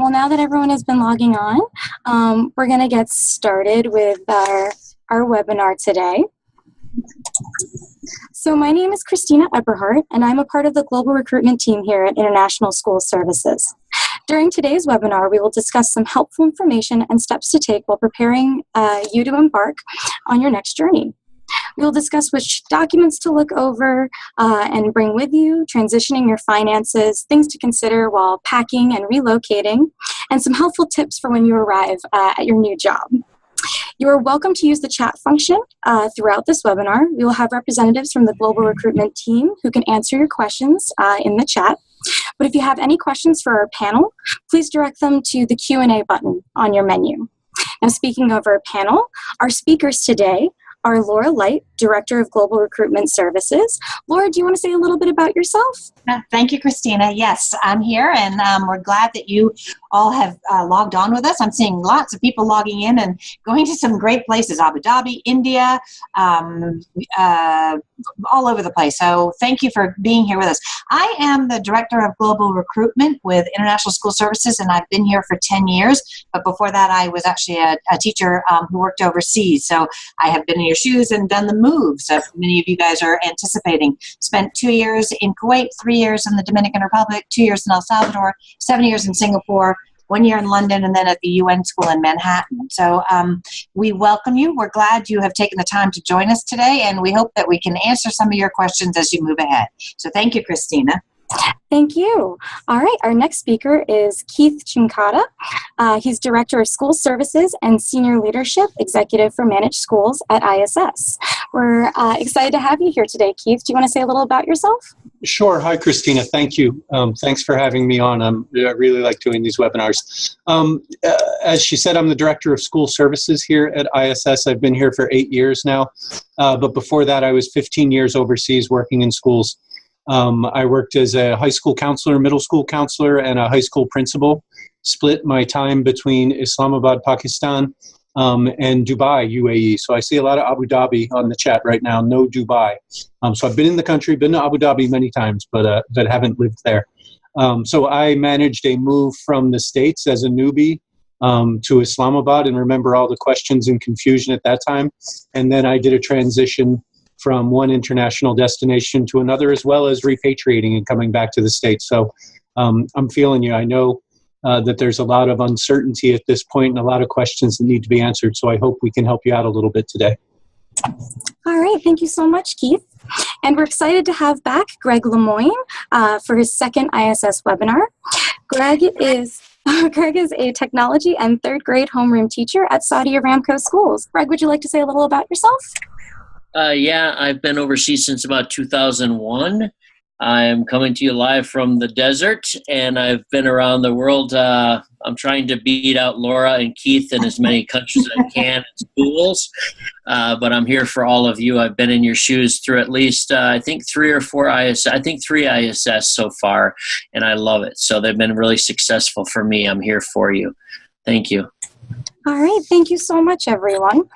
well, now that everyone has been logging on, we're going to get started with our webinar today. So my name is Christina Eberhardt, and I'm a part of the global recruitment team here at International School Services. During today's webinar, we will discuss some helpful information and steps to take while preparing you to embark on your next journey. We will discuss which documents to look over and bring with you, transitioning your finances, things to consider while packing and relocating, and some helpful tips for when you arrive at your new job. You are welcome to use the chat function throughout this webinar. We will have representatives from the global recruitment team who can answer your questions in the chat. But if you have any questions for our panel, please direct them to the Q&A button on your menu. Now, speaking of our panel, our speakers today are Laura Light, Director of Global Recruitment Services. Laura, do you want to say a little bit about yourself? Thank you, Christina. Yes, I'm here, and we're glad that you all have logged on with us. I'm seeing lots of people logging in and going to some great places, Abu Dhabi, India, all over the place. So thank you for being here with us. I am the Director of Global Recruitment with International School Services, and I've been here for 10 years. But before that, I was actually a teacher who worked overseas. So I have been in your shoes and done the moves that many of you guys are anticipating. Spent 2 years in Kuwait, 3 years in the Dominican Republic, 2 years in El Salvador, 7 years in Singapore, 1 year in London, and then at the UN school in Manhattan. So we welcome you. We're glad you have taken the time to join us today, and we hope that we can answer some of your questions as you move ahead. So thank you, Christina. Thank you. All right, our next speaker is Keith Cotta. He's Director of School Services and Senior Leadership Executive for Managed Schools at ISS. We're excited to have you here today, Keith. Do you want to say a little about yourself? Sure. Hi, Christina. Thank you. Thanks for having me on. I really like doing these webinars. As she said, I'm the Director of School Services here at ISS. I've been here for 8 years now, but before that, I was 15 years overseas working in schools. I worked as a high school counselor, middle school counselor, and a high school principal. Split my time between Islamabad, Pakistan, and Dubai, UAE. So I see a lot of Abu Dhabi on the chat right now, no Dubai. So I've been in the country, been to Abu Dhabi many times, but haven't lived there. So I managed a move from the States as a newbie to Islamabad, and remember all the questions and confusion at that time. And then I did a transition from one international destination to another, as well as repatriating and coming back to the States. So I'm feeling you. I know that there's a lot of uncertainty at this point and a lot of questions that need to be answered. So I hope we can help you out a little bit today. All right. Thank you so much, Keith. And we're excited to have back Greg Lemoyne for his second ISS webinar. Greg is a technology and third grade homeroom teacher at Saudi Aramco Schools. Greg, would you like to say a little about yourself? Yeah, I've been overseas since about 2001. I'm coming to you live from the desert, and I've been around the world. I'm trying to beat out Laura and Keith in as many countries as I can in schools, but I'm here for all of you. I've been in your shoes through at least, I think, 3 or 4 ISS. I think 3 ISS so far, and I love it. So they've been really successful for me. I'm here for you. Thank you. All right. Thank you so much, everyone.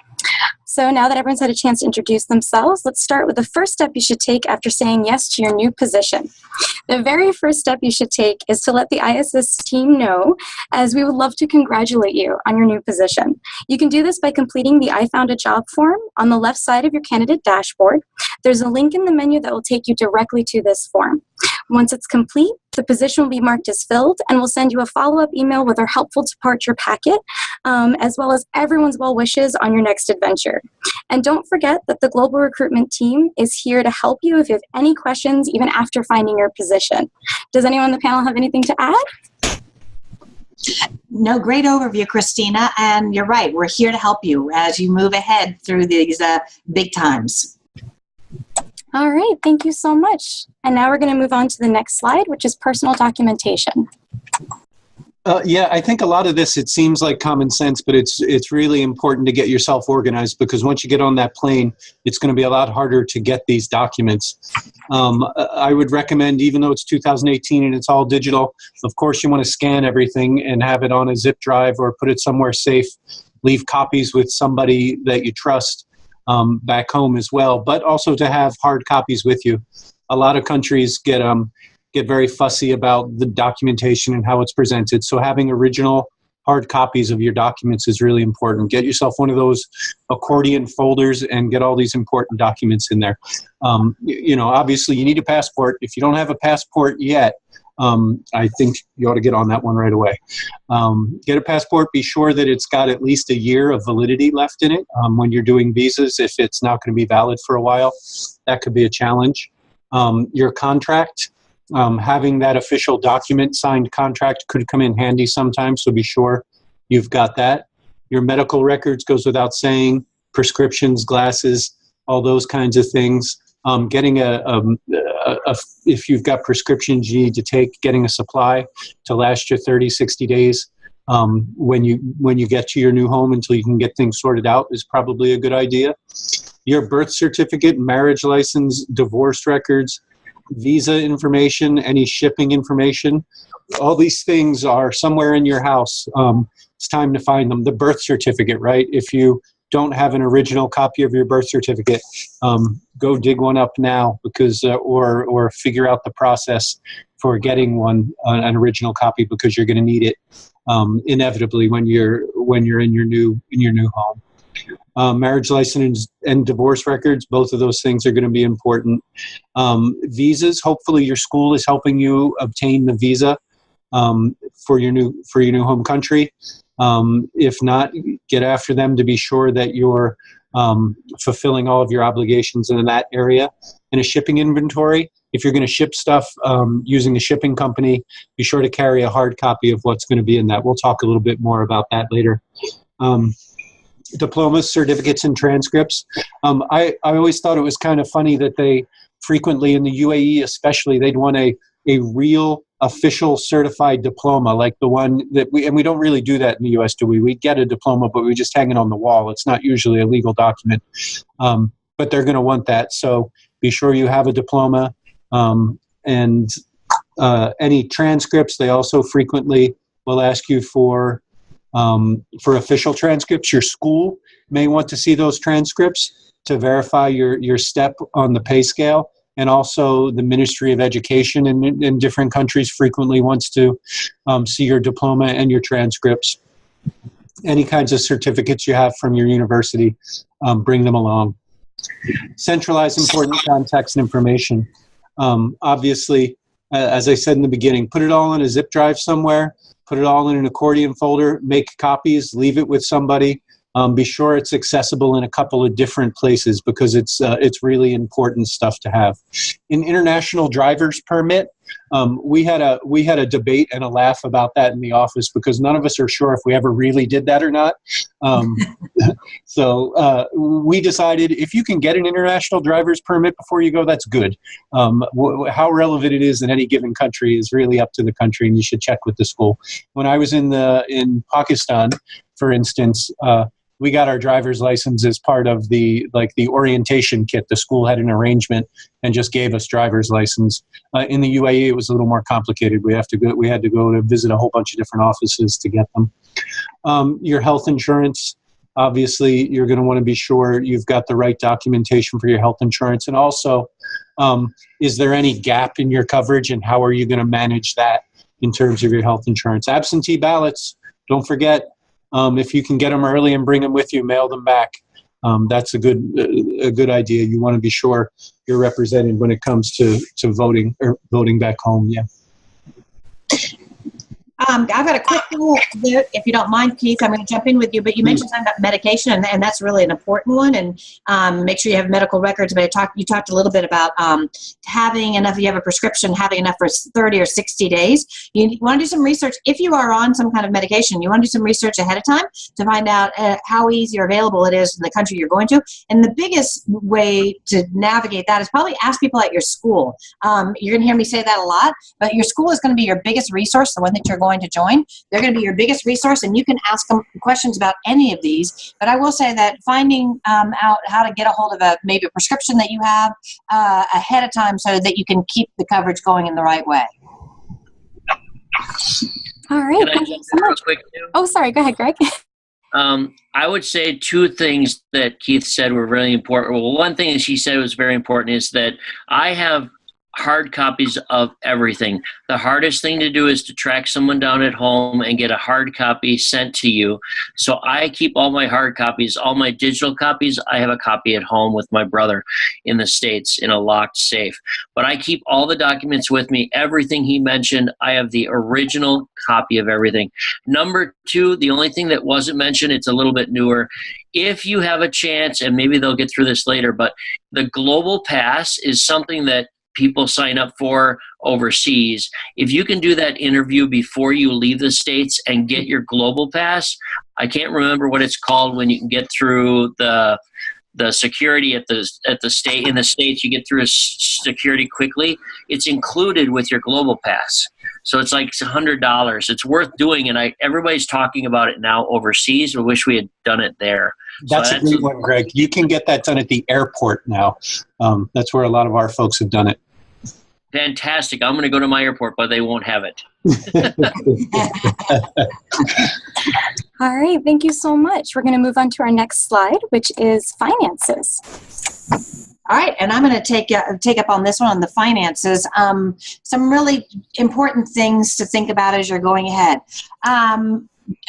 So now that everyone's had a chance to introduce themselves, let's start with the first step you should take after saying yes to your new position. The very first step you should take is to let the ISS team know, as we would love to congratulate you on your new position. You can do this by completing the I Found a Job form on the left side of your candidate dashboard. There's a link in the menu that will take you directly to this form. Once it's complete, the position will be marked as filled, and we'll send you a follow-up email with our helpful departure packet, as well as everyone's well wishes on your next adventure. And don't forget that the global recruitment team is here to help you if you have any questions, even after finding your position. Does anyone on the panel have anything to add? No, great overview, Christina. And you're right, we're here to help you as you move ahead through these big times. All right, thank you so much. And now we're going to move on to the next slide, which is personal documentation. Yeah, I think a lot of this, it seems like common sense, but it's really important to get yourself organized, because once you get on that plane, it's going to be a lot harder to get these documents. I would recommend, even though it's 2018 and it's all digital, of course you want to scan everything and have it on a zip drive or put it somewhere safe. Leave copies with somebody that you trust back home as well, but also to have hard copies with you. A lot of countries get get very fussy about the documentation and how it's presented. So having original hard copies of your documents is really important. Get yourself one of those accordion folders and get all these important documents in there. Obviously you need a passport. If you don't have a passport yet, I think you ought to get on that one right away. Get a passport. Be sure that it's got at least a year of validity left in it. When you're doing visas, if it's not going to be valid for a while, that could be a challenge. Your contract, having that official document, signed contract, could come in handy sometimes, so be sure you've got that. Your medical records goes without saying, prescriptions, glasses, all those kinds of things. Getting if you've got prescriptions you need to take, getting a supply to last you 30, 60 days when you get to your new home until you can get things sorted out is probably a good idea. Your birth certificate, marriage license, divorce records, visa information, any shipping information, all these things are somewhere in your house. It's time to find them. The birth certificate, right? If you don't have an original copy of your birth certificate, go dig one up now, because or figure out the process for getting an original copy, because you're going to need it inevitably when you're in your new home. Marriage license and divorce records, both of those things are going to be important. Visas, hopefully your school is helping you obtain the visa for your new home country. If not, get after them to be sure that you're fulfilling all of your obligations in that area. And a shipping inventory, if you're going to ship stuff using a shipping company, be sure to carry a hard copy of what's going to be in that. We'll talk a little bit more about that later. Diplomas, certificates, and transcripts. I always thought it was kind of funny that they frequently, in the UAE especially, they'd want a real official certified diploma, like the one that we don't really do that in the US, do we? We get a diploma, but we just hang it on the wall. It's not usually a legal document, but they're going to want that. So be sure you have a diploma, and any transcripts. They also frequently will ask you for official transcripts. Your school may want to see those transcripts to verify your step on the pay scale. And also the Ministry of Education in different countries frequently wants to see your diploma and your transcripts. Any kinds of certificates you have from your university, bring them along. Centralize important contacts and information. Obviously, as I said in the beginning, put it all in a zip drive somewhere, put it all in an accordion folder, make copies, leave it with somebody. Be sure it's accessible in a couple of different places, because it's really important stuff to have. An international driver's permit, we had a debate and a laugh about that in the office, because none of us are sure if we ever really did that or not. So we decided if you can get an international driver's permit before you go, that's good. How relevant it is in any given country is really up to the country, and you should check with the school. When I was in Pakistan, for instance, we got our driver's license as part of the orientation kit. The school had an arrangement and just gave us driver's license. In the UAE, it was a little more complicated. We had to go to visit a whole bunch of different offices to get them. Your health insurance, obviously, you're going to want to be sure you've got the right documentation for your health insurance. And also, is there any gap in your coverage, and how are you going to manage that in terms of your health insurance? Absentee ballots, don't forget. If you can get them early and bring them with you, mail them back. That's a good idea. You want to be sure you're represented when it comes to voting or voting back home. Yeah. I've got a quick rule there, if you don't mind, Keith. I'm going to jump in with you, but you mentioned something about medication, and that's really an important one. And make sure you have medical records. But you talked a little bit about having enough. If you have a prescription, having enough for 30 or 60 days. You want to do some research. If you are on some kind of medication, you want to do some research ahead of time to find out how easy or available it is in the country you're going to. And the biggest way to navigate that is probably ask people at your school. You're going to hear me say that a lot, but your school is going to be your biggest resource, the one that you're going to join. They're going to be your biggest resource, and you can ask them questions about any of these. But I will say that finding out how to get a hold of maybe a prescription that you have ahead of time, so that you can keep the coverage going in the right way. All right. Can I jump in real quick too? Oh, sorry. Go ahead, Greg. I would say two things that Keith said were really important. Well, one thing that she said was very important is that I have hard copies of everything. The hardest thing to do is to track someone down at home and get a hard copy sent to you. So I keep all my hard copies, all my digital copies. I have a copy at home with my brother in the States in a locked safe. But I keep all the documents with me. Everything he mentioned, I have the original copy of everything. Number two, the only thing that wasn't mentioned, it's a little bit newer. If you have a chance, and maybe they'll get through this later, but the Global Pass is something that people sign up for overseas. If you can do that interview before you leave the States and get your Global Pass, I can't remember what it's called when you can get through the security at the state in the States. You get through security quickly. It's included with your Global Pass, so it's like $100. It's worth doing, and everybody's talking about it now overseas. I wish we had done it there. That's a great one, Greg. You can get that done at the airport now. That's where a lot of our folks have done it. Fantastic. I'm going to go to my airport, but they won't have it. All right, thank you so much. We're going to move on to our next slide, which is finances. All right, and I'm going to take up on this one on the finances. Some really important things to think about as you're going ahead.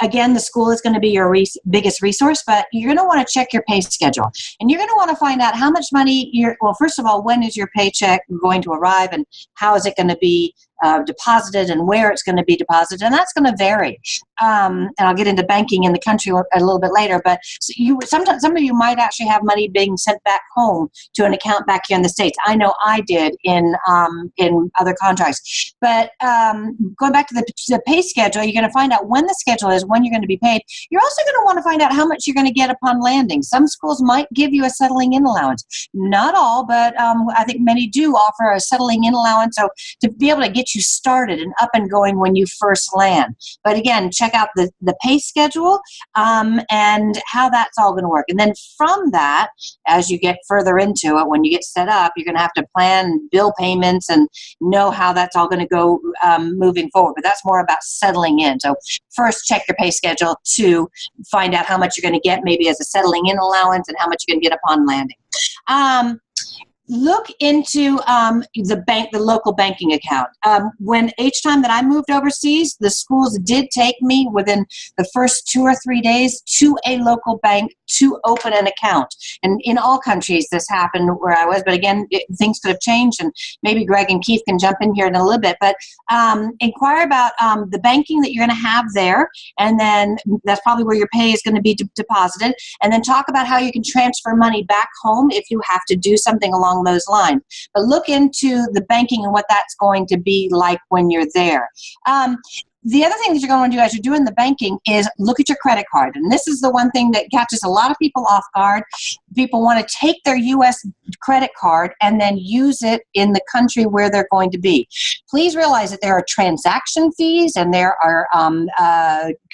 Again, the school is going to be your biggest resource, but you're going to want to check your pay schedule. And you're going to want to find out how much money first of all, when is your paycheck going to arrive, and how is it going to be deposited, and where it's going to be deposited, and that's going to vary. And I'll get into banking in the country a little bit later, but sometimes some of you might actually have money being sent back home to an account back here in the States. I know I did in other contracts. But going back to the pay schedule, you're going to find out when the schedule is, when you're going to be paid. You're also going to want to find out how much you're going to get upon landing. Some schools might give you a settling in allowance. Not all, but I think many do offer a settling in allowance, so to be able to get you started and up and going when you first land. But again, check out the pay schedule and how that's all going to work. And then from that, as you get further into it, when you get set up, you're going to have to plan bill payments and know how that's all going to go moving forward. But that's more about settling in. So first, check your pay schedule to find out how much you're going to get maybe as a settling in allowance and how much you're going to get upon landing. Look into the local banking account. When each time that I moved overseas, the schools did take me within the first 2 or 3 days to a local bank to open an account. And in all countries, this happened where I was. But again, things could have changed, and maybe Greg and Keith can jump in here in a little bit. But inquire about the banking that you're going to have there, and then that's probably where your pay is going to be deposited. And then talk about how you can transfer money back home if you have to do something along those lines. But look into the banking and what that's going to be like when you're there. The other thing that you're going to do as you're doing the banking is look at your credit card. And this is the one thing that catches a lot of people off guard. People want to take their U.S. credit card and then use it in the country where they're going to be. Please realize that there are transaction fees, and there are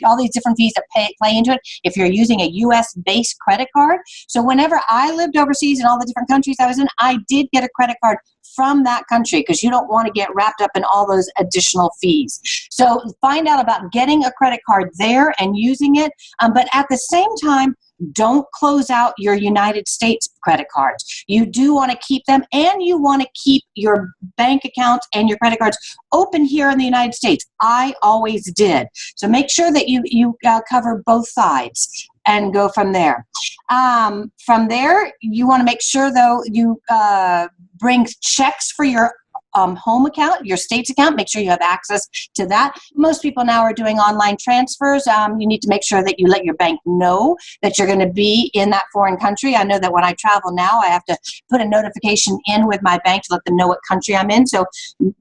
all these different fees that play into it if you're using a U.S.-based credit card. So whenever I lived overseas in all the different countries I was in, I did get a credit card from that country, because you don't want to get wrapped up in all those additional fees. So find out about getting a credit card there and using it, but at the same time, don't close out your United States credit cards. You do want to keep them, and you want to keep your bank accounts and your credit cards open here in the United States. I always did. So make sure that you cover both sides and go from there. From there, you want to make sure, though, you bring checks for your home account, your state's account. Make sure you have access to that. Most people now are doing online transfers. You need to make sure that you let your bank know that you're going to be in that foreign country. I know that when I travel now, I have to put a notification in with my bank to let them know what country I'm in. So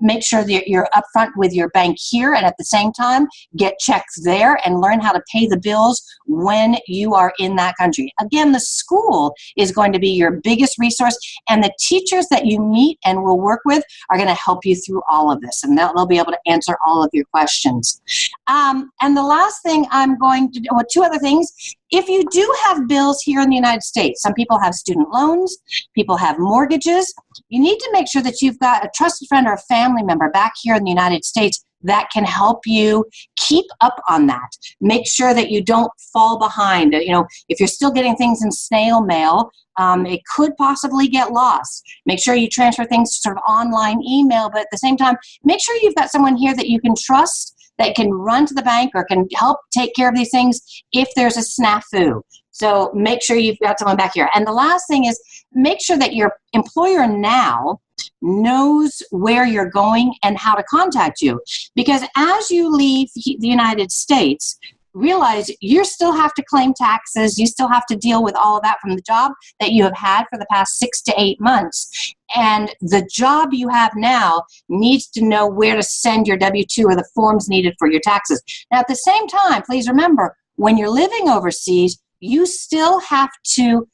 make sure that you're upfront with your bank here, and at the same time, get checks there and learn how to pay the bills when you are in that country. Again, the school is going to be your biggest resource, and the teachers that you meet and will work with are going to help you through all of this, and they'll be able to answer all of your questions. And the last thing I'm going to do, well, two other things. If you do have bills here in the United States, some people have student loans, people have mortgages, you need to make sure that you've got a trusted friend or a family member back here in the United States that can help you keep up on that. Make sure that you don't fall behind. You know, if you're still getting things in snail mail, it could possibly get lost. Make sure you transfer things to sort of online email, but at the same time, make sure you've got someone here that you can trust, that can run to the bank or can help take care of these things if there's a snafu. So make sure you've got someone back here. And the last thing is, make sure that your employer now knows where you're going and how to contact you. Because as you leave the United States, realize you still have to claim taxes. You still have to deal with all of that from the job that you have had for the past 6 to 8 months. And the job you have now needs to know where to send your W-2 or the forms needed for your taxes. Now, at the same time, please remember, when you're living overseas, you still have to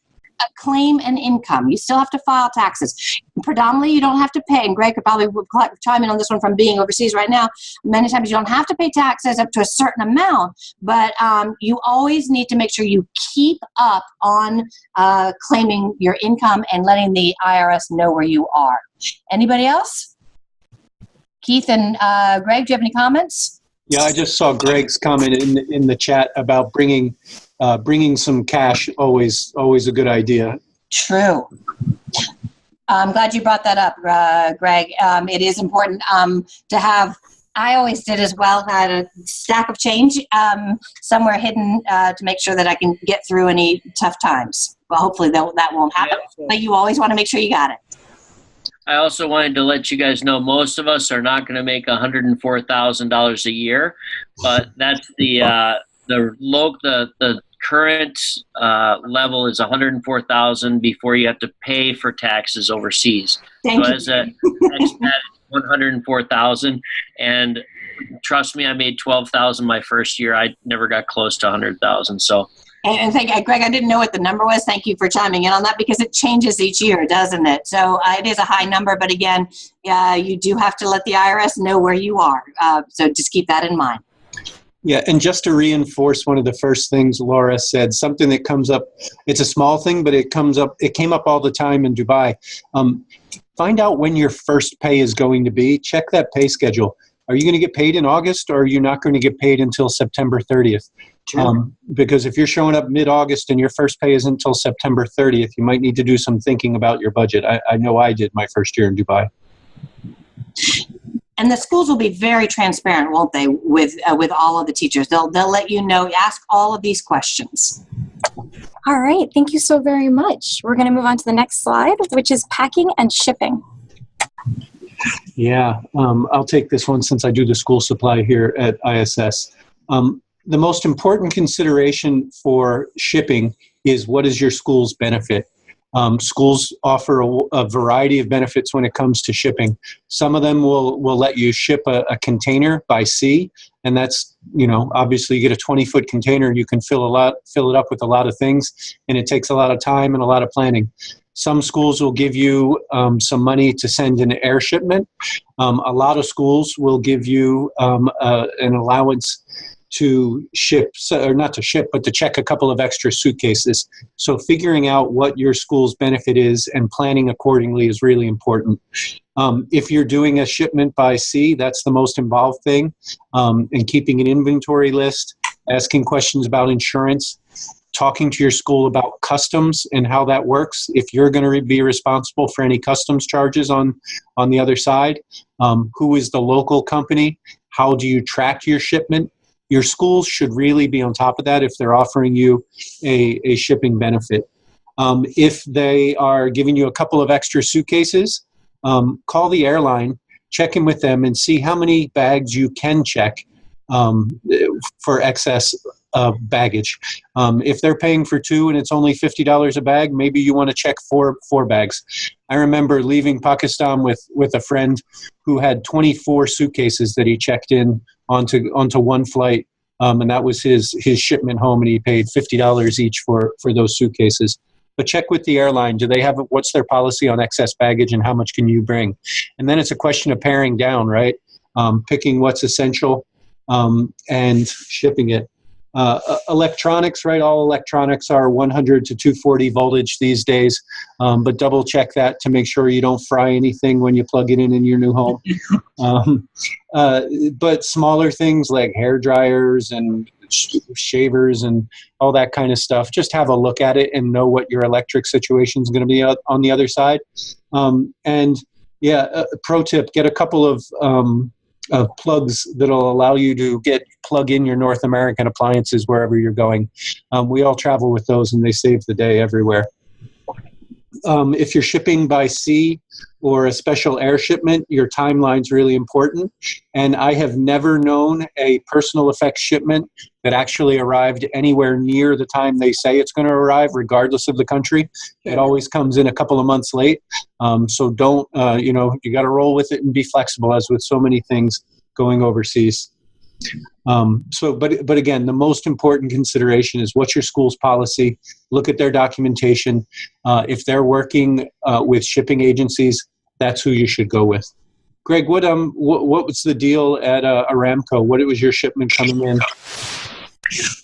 claim an income. You still have to file taxes. Predominantly, you don't have to pay, and Greg could probably chime in on this one from being overseas right now. Many times you don't have to pay taxes up to a certain amount, but you always need to make sure you keep up on claiming your income and letting the IRS know where you are. Anybody else? Keith and Greg, do you have any comments? Yeah, I just saw Greg's comment in the chat about bringing some cash. Always a good idea. True. I'm glad you brought that up, Greg. It is important to have. I always did as well. I had a stack of change somewhere hidden to make sure that I can get through any tough times. Well, hopefully that won't happen. Yeah. But you always want to make sure you got it. I also wanted to let you guys know most of us are not going to make $104,000 a year, but that's the current level is $104,000 before you have to pay for taxes overseas. Thank you. As an expat, $104,000, and trust me, I made $12,000 my first year. I never got close to $100,000. So. And thank you, Greg. I didn't know what the number was. Thank you for chiming in on that because it changes each year, doesn't it? So it is a high number, but again, you do have to let the IRS know where you are. So just keep that in mind. Yeah, and just to reinforce one of the first things Laura said, something that comes up, it's a small thing, but it came up all the time in Dubai. Find out when your first pay is going to be. Check that pay schedule. Are you going to get paid in August, or are you not going to get paid until September 30th? Because if you're showing up mid-August and your first pay isn't until September 30th, you might need to do some thinking about your budget. I know I did my first year in Dubai. And the schools will be very transparent, won't they, with all of the teachers? They'll let you know, ask all of these questions. All right, thank you so very much. We're going to move on to the next slide, which is packing and shipping. Yeah, I'll take this one since I do the school supply here at ISS. The most important consideration for shipping is, what is your school's benefit? Schools offer a variety of benefits when it comes to shipping. Some of them will let you ship a container by sea, and that's, obviously you get a 20-foot container, you can fill it up with a lot of things, and it takes a lot of time and a lot of planning. Some schools will give you some money to send an air shipment. A lot of schools will give you an allowance to ship, or not to ship, but to check a couple of extra suitcases. So figuring out what your school's benefit is and planning accordingly is really important. If you're doing a shipment by sea, that's the most involved thing. And keeping an inventory list, asking questions about insurance, talking to your school about customs and how that works. If you're going to be responsible for any customs charges on the other side, who is the local company? How do you track your shipment? Your schools should really be on top of that if they're offering you a shipping benefit. If they are giving you a couple of extra suitcases, call the airline, check in with them, and see how many bags you can check for excess baggage. If they're paying for 2 and it's only $50 a bag, maybe you want to check four bags. I remember leaving Pakistan with a friend who had 24 suitcases that he checked in onto one flight, and that was his shipment home, and he paid $50 each for those suitcases. But check with the airline. Do they have, what's their policy on excess baggage, and how much can you bring? And then it's a question of paring down, right? Picking what's essential and shipping it. Electronics, right? All electronics are 100 to 240 voltage these days, but double check that to make sure you don't fry anything when you plug it in your new home. But smaller things like hair dryers and shavers and all that kind of stuff, just have a look at it and know what your electric situation is going to be on the other side. Pro tip, get a couple of plugs that'll allow you to plug in your North American appliances wherever you're going. We all travel with those and they save the day everywhere. If you're shipping by sea or a special air shipment, your timeline's really important. And I have never known a personal effects shipment that actually arrived anywhere near the time they say it's going to arrive, regardless of the country. It always comes in a couple of months late. So don't, you got to roll with it and be flexible, as with so many things going overseas. But again, the most important consideration is what's your school's policy. Look at their documentation. If they're working with shipping agencies, that's who you should go with. Greg, what was the deal at Aramco? What was your shipment coming in?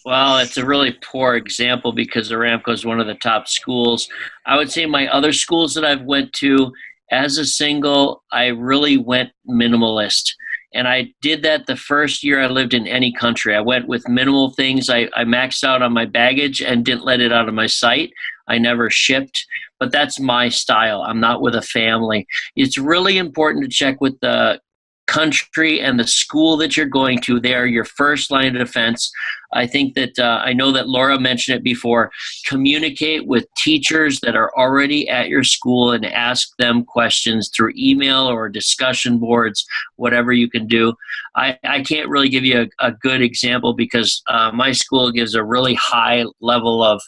Well, it's a really poor example because Aramco is one of the top schools. I would say my other schools that I've went to, as a single, I really went minimalist. And I did that the first year I lived in any country. I went with minimal things. I maxed out on my baggage and didn't let it out of my sight. I never shipped, but that's my style. I'm not with a family. It's really important to check with the country and the school that you're going to. They are your first line of defense. I think that I know that Laura mentioned it before. Communicate with teachers that are already at your school and ask them questions through email or discussion boards, whatever you can do. I can't really give you a good example because my school gives a really high level of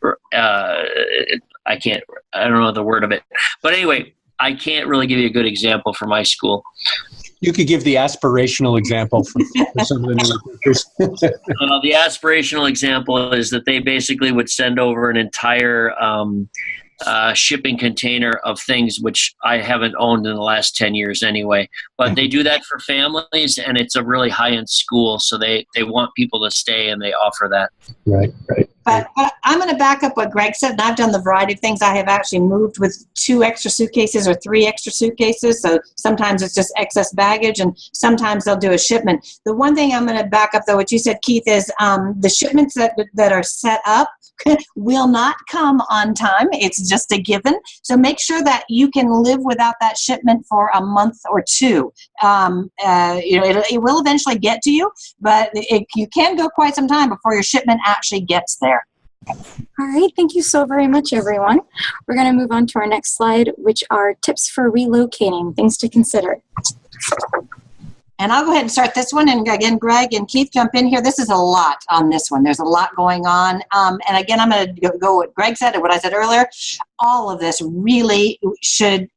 I don't know the word of it. But anyway, I can't really give you a good example for my school. You could give the aspirational example for some of the new teachers. The aspirational example is that they basically would send over an entire shipping container of things, which I haven't owned in the last 10 years anyway. But they do that for families, and it's a really high-end school, so they want people to stay, and they offer that. Right. But I'm going to back up what Greg said, and I've done the variety of things. I have actually moved with 2 extra suitcases or 3 extra suitcases, so sometimes it's just excess baggage, and sometimes they'll do a shipment. The one thing I'm going to back up, though, what you said, Keith, is the shipments that are set up will not come on time. It's just a given. So make sure that you can live without that shipment for a month or 2. It will eventually get to you, but you can go quite some time before your shipment actually gets there. All right, thank you so very much, everyone. We're going to move on to our next slide, which are tips for relocating, things to consider. And I'll go ahead and start this one. And again, Greg and Keith, jump in here. This is a lot on this one. There's a lot going on. And again, I'm going to go what Greg said and what I said earlier. All of this really should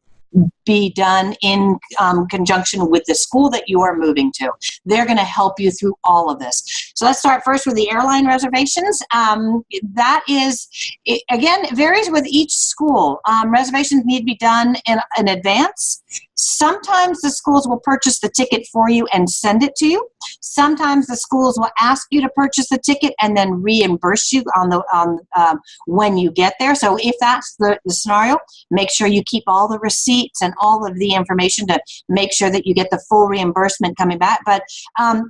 be done in conjunction with the school that you are moving to. They're going to help you through all of this. So let's start first with the airline reservations. That is, again, it varies with each school. Reservations need to be done in advance. Sometimes the schools will purchase the ticket for you and send it to you. Sometimes the schools will ask you to purchase the ticket and then reimburse you on when you get there. So if that's the scenario, make sure you keep all the receipts and all of the information to make sure that you get the full reimbursement coming back. But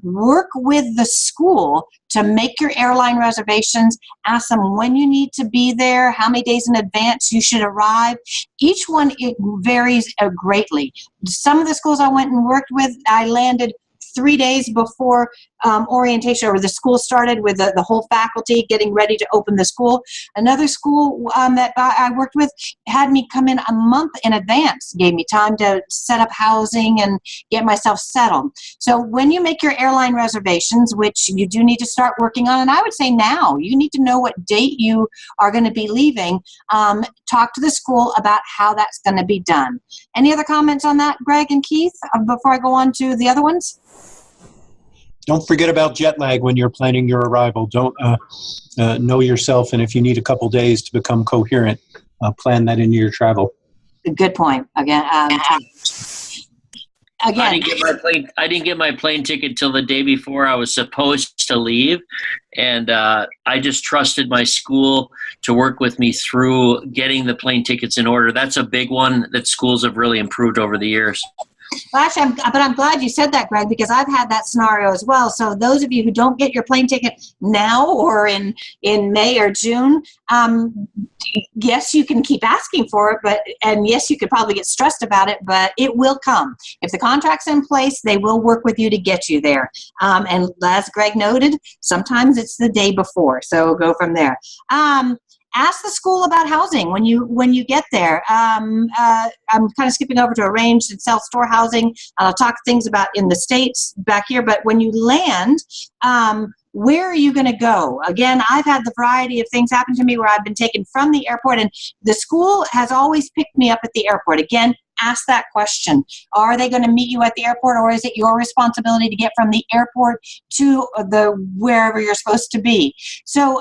work with the school to make your airline reservations. Ask them when you need to be there, how many days in advance you should arrive. Each one, it varies greatly. Some of the schools I went and worked with, I landed 3 days before orientation, or the school started with the whole faculty getting ready to open the school. Another school that I worked with had me come in a month in advance, gave me time to set up housing and get myself settled. So when you make your airline reservations, which you do need to start working on, and I would say now, you need to know what date you are going to be leaving. Talk to the school about how that's going to be done. Any other comments on that, Greg and Keith, before I go on to the other ones? Don't forget about jet lag when you're planning your arrival. Don't know yourself, and if you need a couple days to become coherent, plan that into your travel. Good point. Again, again, I didn't get my plane ticket till the day before I was supposed to leave, and I just trusted my school to work with me through getting the plane tickets in order. That's a big one that schools have really improved over the years. Well, actually, I'm glad you said that, Greg, because I've had that scenario as well. So those of you who don't get your plane ticket now or in May or June, yes, you can keep asking for it, and yes, you could probably get stressed about it, but it will come. If the contract's in place, they will work with you to get you there. And as Greg noted, sometimes it's the day before, so go from there. Ask the school about housing when you get there. I'm kind of skipping over to arranged and self-store housing. I'll talk things about in the States back here, but when you land, where are you going to go? Again, I've had the variety of things happen to me where I've been taken from the airport, and the school has always picked me up at the airport. Again, ask that question. Are they going to meet you at the airport, or is it your responsibility to get from the airport to wherever you're supposed to be? So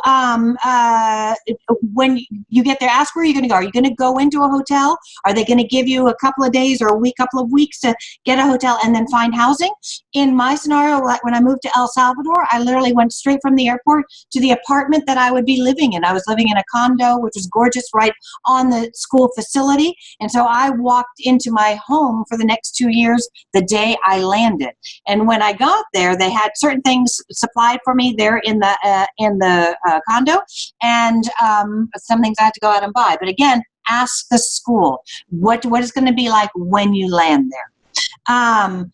when you get there, ask where you're going to go. Are you going to go into a hotel? Are they going to give you a couple of days or a week, couple of weeks to get a hotel and then find housing? In my scenario, like when I moved to El Salvador, I literally went straight from the airport to the apartment that I would be living in. I was living in a condo, which was gorgeous, right on the school facility. And so I walked into my home for the next 2 years the day I landed. And when I got there, they had certain things supplied for me there in the condo, and some things I had to go out and buy. But again, ask the school what is going to be like when you land there. I'm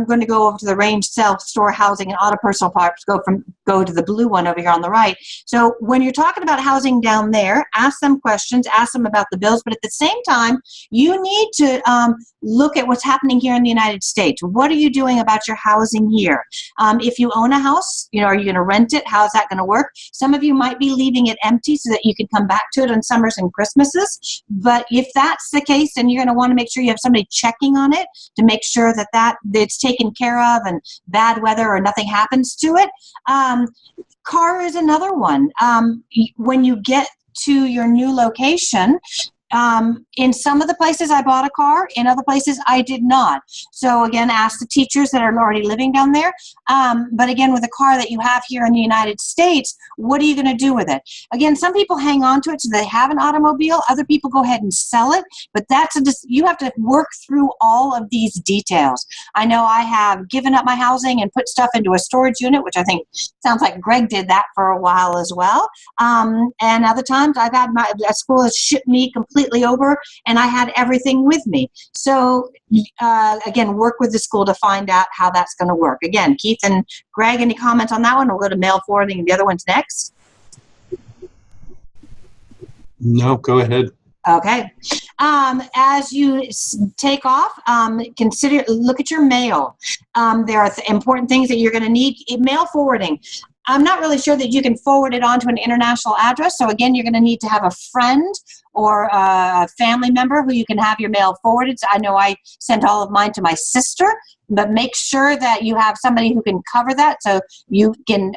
going to go over to the range self-store housing and auto personal parts. Go to the blue one over here on the right. So when you're talking about housing down there, ask them questions, ask them about the bills, but at the same time, you need to look at what's happening here in the United States. What are you doing about your housing here? If you own a house, are you going to rent it? How's that going to work? Some of you might be leaving it empty so that you can come back to it on summers and Christmases. But if that's the case, then you're going to want to make sure you have somebody checking on it to make sure that it's taken care of and bad weather or nothing happens to it. Car is another one. When you get to your new location, in some of the places I bought a car, in other places I did not. So again, ask the teachers that are already living down there. But again, with a car that you have here in the United States, what are you going to do with it? Again, some people hang on to it so they have an automobile. Other people go ahead and sell it. But you have to work through all of these details. I know I have given up my housing and put stuff into a storage unit, which I think sounds like Greg did that for a while as well. And other times I've had a school has shipped me completely over, and I had everything with me. So again, work with the school to find out how that's going to work. Again, Keith and Greg, any comments on that one? We'll go to mail forwarding and the other one's next. No, go ahead. Okay. As you take off, look at your mail. There are important things that you're going to need. Mail forwarding. I'm not really sure that you can forward it on to an international address. So again, you're going to need to have a friend or a family member who you can have your mail forwarded. So I know I sent all of mine to my sister, but make sure that you have somebody who can cover that. So you can,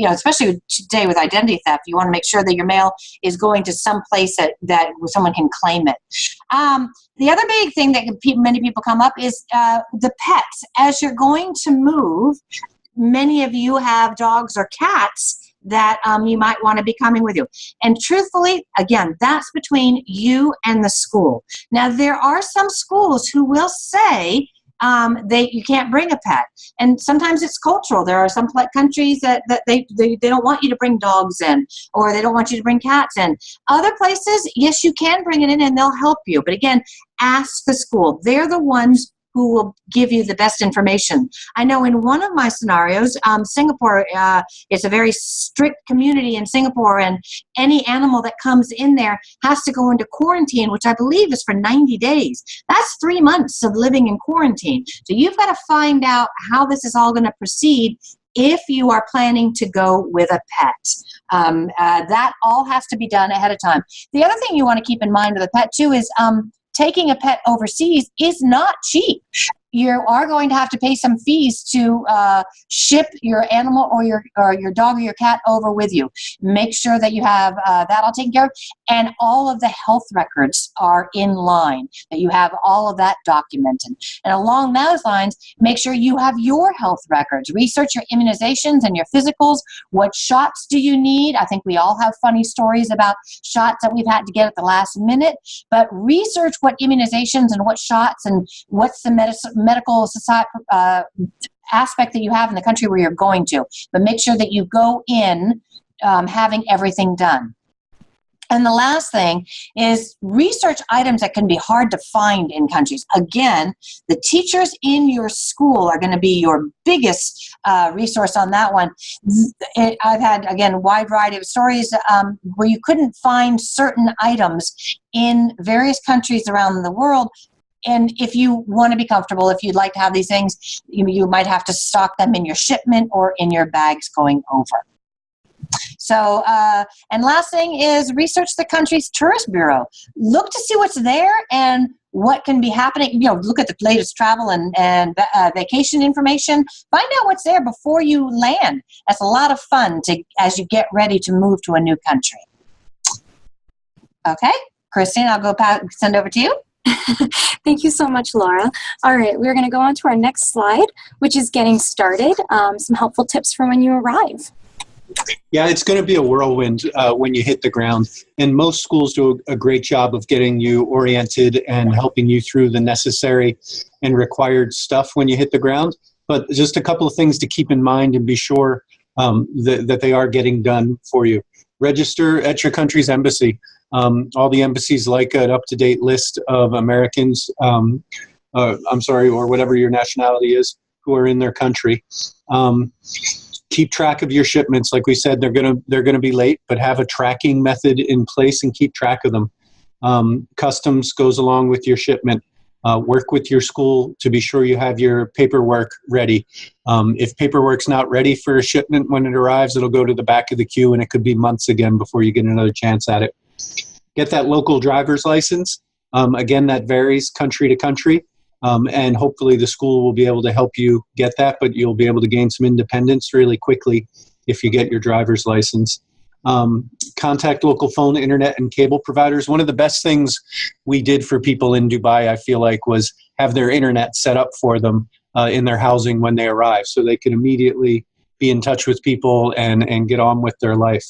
especially today with identity theft, you want to make sure that your mail is going to some place that someone can claim it. The other big thing that many people come up is the pets. As you're going to move, many of you have dogs or cats that you might want to be coming with you. And truthfully, again, that's between you and the school. Now, there are some schools who will say you can't bring a pet. And sometimes it's cultural. There are some countries that they don't want you to bring dogs in, or they don't want you to bring cats in. Other places, yes, you can bring it in and they'll help you. But again, ask the school. They're the ones who will give you the best information. I know in one of my scenarios, Singapore is a very strict community in Singapore, and any animal that comes in there has to go into quarantine, which I believe is for 90 days. That's 3 months of living in quarantine. So you've got to find out how this is all going to proceed if you are planning to go with a pet. That all has to be done ahead of time. The other thing you want to keep in mind with a pet too is taking a pet overseas is not cheap. you are going to have to pay some fees to ship your animal or your dog or your cat over with you. Make sure that you have that all taken care of, and all of the health records are in line, that you have all of that documented. And along those lines, make sure you have your health records. Research your immunizations and your physicals. What shots do you need? I think we all have funny stories about shots that we've had to get at the last minute, but research what immunizations and what shots and what's the medical society aspect that you have in the country where you're going to. But make sure that you go in having everything done. And the last thing is research items that can be hard to find in countries. Again, the teachers in your school are going to be your biggest resource on that one. I've had, again, a wide variety of stories where you couldn't find certain items in various countries around the world. And if you want to be comfortable, if you'd like to have these things, you might have to stock them in your shipment or in your bags going over. So, and last thing is research the country's tourist bureau. Look to see what's there and what can be happening. Look at the latest travel and vacation information. Find out what's there before you land. That's a lot of fun as you get ready to move to a new country. Okay, Christine, I'll send over to you. Thank you so much, Laura. All right, we're going to go on to our next slide, which is getting started. Some helpful tips for when you arrive. Yeah, it's going to be a whirlwind when you hit the ground. And most schools do a great job of getting you oriented and helping you through the necessary and required stuff when you hit the ground. But just a couple of things to keep in mind and be sure that they are getting done for you. Register at your country's embassy. All the embassies like an up-to-date list of Americans, or whatever your nationality is, who are in their country. Keep track of your shipments. Like we said, they're gonna be late, but have a tracking method in place and keep track of them. Customs goes along with your shipment. Work with your school to be sure you have your paperwork ready. If paperwork's not ready for a shipment when it arrives, it'll go to the back of the queue, and it could be months again before you get another chance at it. Get that local driver's license. Again, that varies country to country. And hopefully the school will be able to help you get that, but you'll be able to gain some independence really quickly if you get your driver's license. Contact local phone, internet, and cable providers. One of the best things we did for people in Dubai, I feel like, was have their internet set up for them in their housing when they arrive, so they could immediately be in touch with people and get on with their life.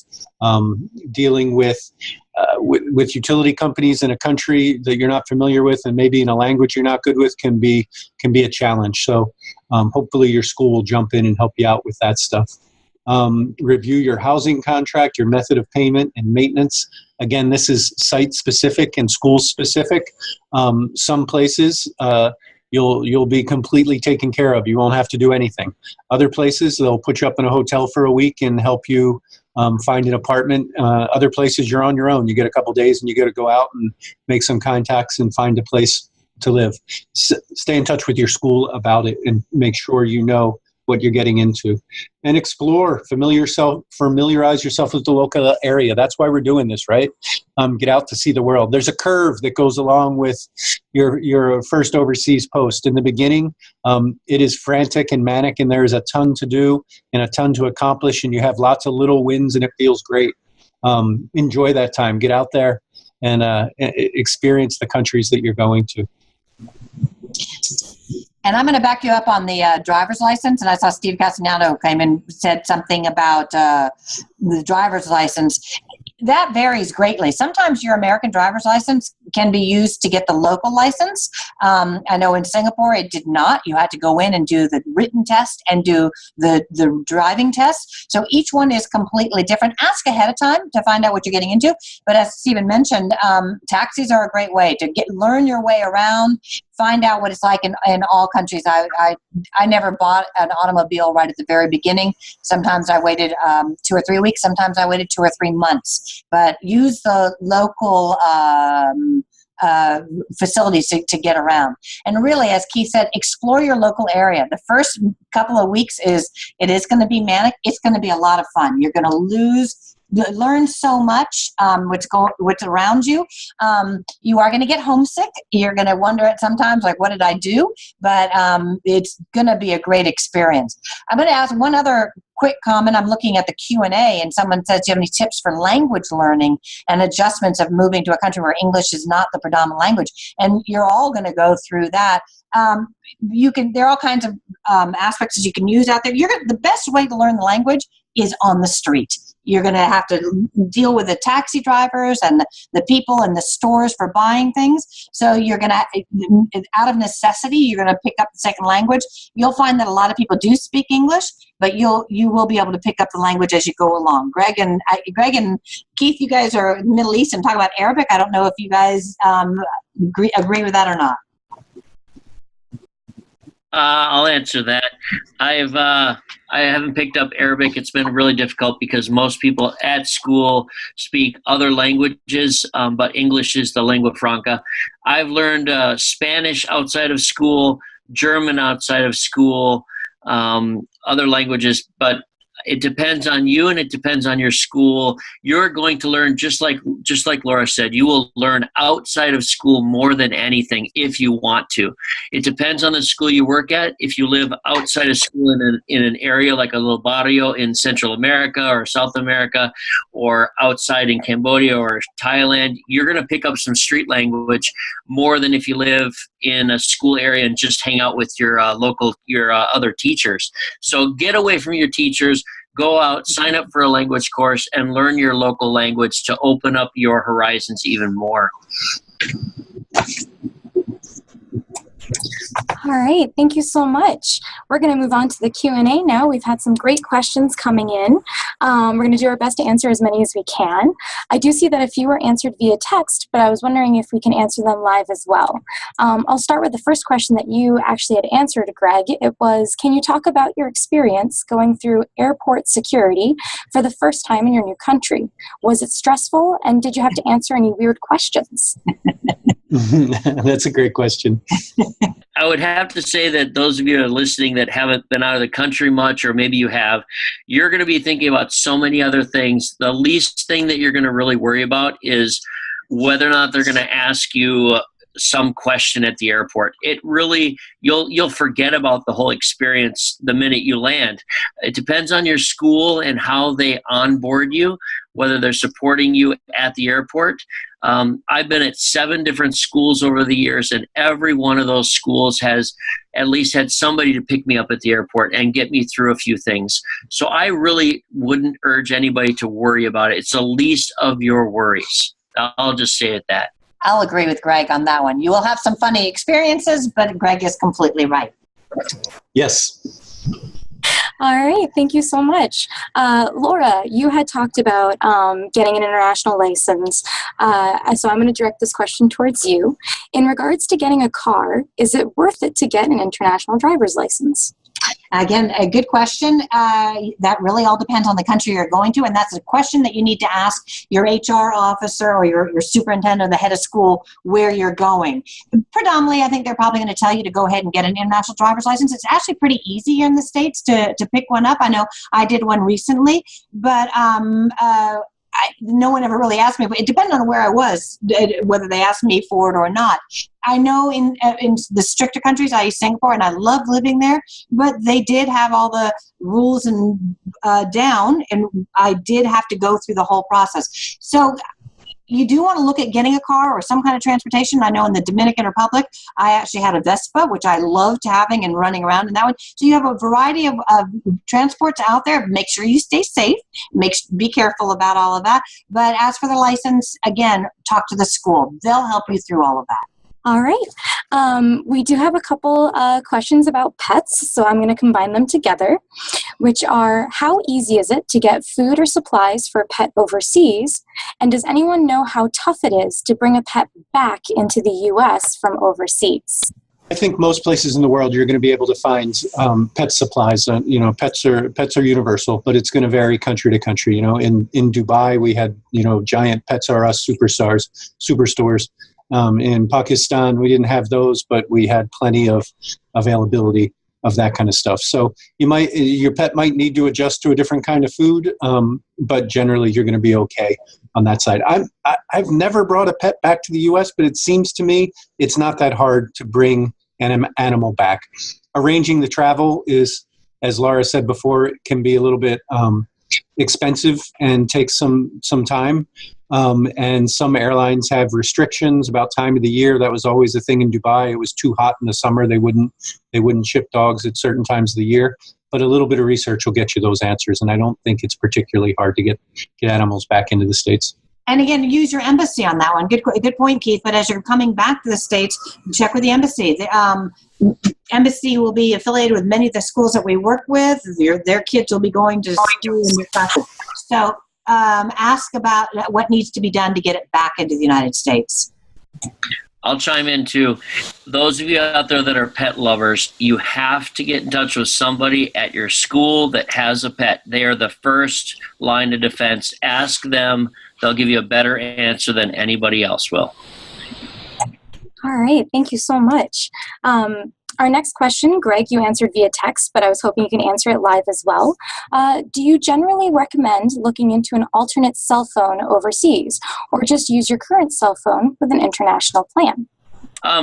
Dealing with utility companies in a country that you're not familiar with and maybe in a language you're not good with can be a challenge. So hopefully your school will jump in and help you out with that stuff. Review your housing contract, your method of payment and maintenance. Again, this is site specific and school specific. Some places you'll be completely taken care of. You won't have to do anything. Other places, they'll put you up in a hotel for a week and help you find an apartment. Other places, you're on your own. You get a couple days and you got to go out and make some contacts and find a place to live. Stay in touch with your school about it and make sure you know what you're getting into. And explore, familiarize yourself with the local area. That's why we're doing this, right? Get out to see the world. There's a curve that goes along with your first overseas post. In the beginning, it is frantic and manic, and there is a ton to do and a ton to accomplish, and you have lots of little wins, and it feels great. Enjoy that time. Get out there and experience the countries that you're going to. And I'm going to back you up on the driver's license. And I saw Steve Castagnano came and said something about the driver's license. That varies greatly. Sometimes your American driver's license can be used to get the local license. I know in Singapore it did not. You had to go in and do the written test and do the driving test. So each one is completely different. Ask ahead of time to find out what you're getting into. But as Stephen mentioned, taxis are a great way to learn your way around, find out what it's like in all countries. I never bought an automobile right at the very beginning. Sometimes I waited 2 or 3 weeks. Sometimes I waited 2 or 3 months. But use the local facilities to get around. And really, as Keith said, explore your local area. The first couple of weeks it is going to be manic. It's going to be a lot of fun. You're going to lose learn so much, what's around you. You are going to get homesick. You're going to wonder at sometimes, like, what did I do? But it's going to be a great experience. I'm going to ask one other quick comment. I'm looking at the Q&A, and someone says, do you have any tips for language learning and adjustments of moving to a country where English is not the predominant language? And you're all going to go through that. There are all kinds of aspects that you can use out there. The best way to learn the language is on the street. You're going to have to deal with the taxi drivers and the people in the stores for buying things. So you're going to, out of necessity, you're going to pick up the second language. You'll find that a lot of people do speak English, but you will be able to pick up the language as you go along. Greg and Keith, you guys are Middle East and talk about Arabic. I don't know if you guys agree with that or not. I'll answer that. I haven't picked up Arabic. It's been really difficult because most people at school speak other languages, but English is the lingua franca. I've learned Spanish outside of school, German outside of school, other languages, but it depends on you and it depends on your school. You're going to learn just like Laura said, you will learn outside of school more than anything if you want to. It depends on the school you work at. If you live outside of school in an area like a little barrio in Central America or South America, or outside in Cambodia or Thailand, you're going to pick up some street language more than if you live in a school area and just hang out with your other teachers. So get away from your teachers. Go out, sign up for a language course, and learn your local language to open up your horizons even more. All right, thank you so much. We're going to move on to the Q&A now. We've had some great questions coming in. We're going to do our best to answer as many as we can. I do see that a few were answered via text, but I was wondering if we can answer them live as well. I'll start with the first question that you actually had answered, Greg. It was, can you talk about your experience going through airport security for the first time in your new country? Was it stressful, and did you have to answer any weird questions? That's a great question. I would have to say that those of you that are listening that haven't been out of the country much, or maybe you have, you're going to be thinking about so many other things. The least thing that you're going to really worry about is whether or not they're going to ask you some question at the airport. It really, you'll forget about the whole experience the minute you land. It depends on your school and how they onboard you, whether they're supporting you at the airport. I've been at 7 different schools over the years, and every one of those schools has at least had somebody to pick me up at the airport and get me through a few things. So I really wouldn't urge anybody to worry about it. It's the least of your worries. I'll just say it that. I'll agree with Greg on that one. You will have some funny experiences, but Greg is completely right. Yes. All right, thank you so much. Laura, you had talked about getting an international license, so I'm going to direct this question towards you. In regards to getting a car, is it worth it to get an international driver's license? Again, a good question. That really all depends on the country you're going to, and that's a question that you need to ask your HR officer or your superintendent or the head of school where you're going. Predominantly, I think they're probably going to tell you to go ahead and get an international driver's license. It's actually pretty easy here in the States to pick one up. I know I did one recently, but no one ever really asked me, but it depended on where I was, whether they asked me for it or not. I know in the stricter countries, I used Singapore, and I loved living there, but they did have all the rules and down, and I did have to go through the whole process. So you do want to look at getting a car or some kind of transportation. I know in the Dominican Republic, I actually had a Vespa, which I loved having and running around in that one. So you have a variety of transports out there. Make sure you stay safe. Be careful about all of that. But as for the license, again, talk to the school. They'll help you through all of that. All right. We do have a couple questions about pets, so I'm going to combine them together, which are, how easy is it to get food or supplies for a pet overseas? And does anyone know how tough it is to bring a pet back into the U.S. from overseas? I think most places in the world you're going to be able to find pet supplies. Pets are universal, but it's going to vary country to country. In Dubai we had giant Pets R Us superstores. In Pakistan we didn't have those, but we had plenty of availability. of that kind of stuff. So your pet might need to adjust to a different kind of food, but generally you're going to be okay on that side. I've never brought a pet back to the U.S., but it seems to me it's not that hard to bring an animal back. Arranging the travel is, as Laura said before, it can be a little bit expensive and takes some time. And some airlines have restrictions about time of the year. That was always a thing in Dubai. It was too hot in the summer. They wouldn't ship dogs at certain times of the year. But a little bit of research will get you those answers. And I don't think it's particularly hard to get animals back into the States. And again, use your embassy on that one. Good point, Keith. But as you're coming back to the States, check with the embassy. The embassy will be affiliated with many of the schools that we work with. Their kids will be going to school in your classes. So ask about what needs to be done to get it back into the United States. I'll chime in too. Those of you out there that are pet lovers, you have to get in touch with somebody at your school that has a pet. They are the first line of defense. Ask them. They'll give you a better answer than anybody else will. All right. Thank you so much. Our next question, Greg, you answered via text, but I was hoping you can answer it live as well. Do you generally recommend looking into an alternate cell phone overseas, or just use your current cell phone with an international plan?